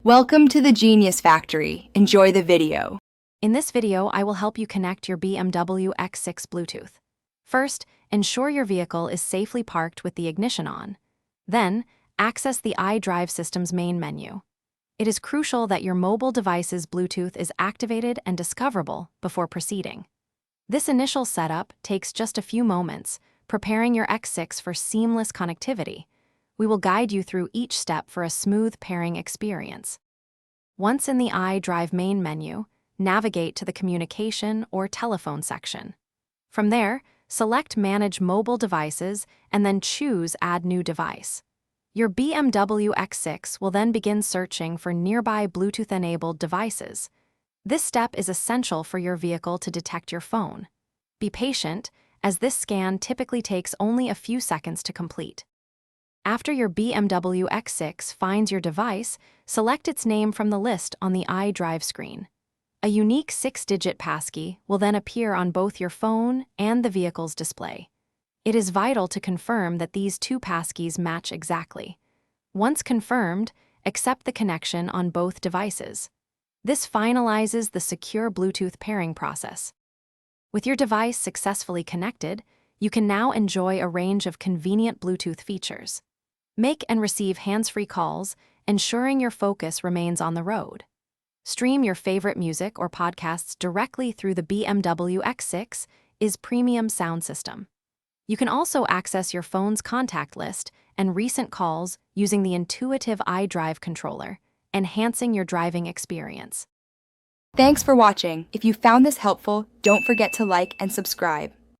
Welcome to the Genius Factory. Enjoy the video. In this video, I will help you connect your BMW X6 Bluetooth. First, ensure your vehicle is safely parked with the ignition on. Then, access the iDrive system's main menu. It is crucial that your mobile device's Bluetooth is activated and discoverable before proceeding. This initial setup takes just a few moments, preparing your X6 for seamless connectivity. We will guide you through each step for a smooth pairing experience. Once in the iDrive main menu, navigate to the communication or telephone section. From there, select Manage Mobile Devices and then choose Add New Device. Your BMW X6 will then begin searching for nearby Bluetooth-enabled devices. This step is essential for your vehicle to detect your phone. Be patient, as this scan typically takes only a few seconds to complete. After your BMW X6 finds your device, select its name from the list on the iDrive screen. A unique 6-digit passkey will then appear on both your phone and the vehicle's display. It is vital to confirm that these two passkeys match exactly. Once confirmed, accept the connection on both devices. This finalizes the secure Bluetooth pairing process. With your device successfully connected, you can now enjoy a range of convenient Bluetooth features. Make and receive hands-free calls, ensuring your focus remains on the road. Stream your favorite music or podcasts directly through the BMW X6's premium sound system. You can also access your phone's contact list and recent calls using the intuitive iDrive controller, enhancing your driving experience. Thanks for watching. If you found this helpful, don't forget to like and subscribe.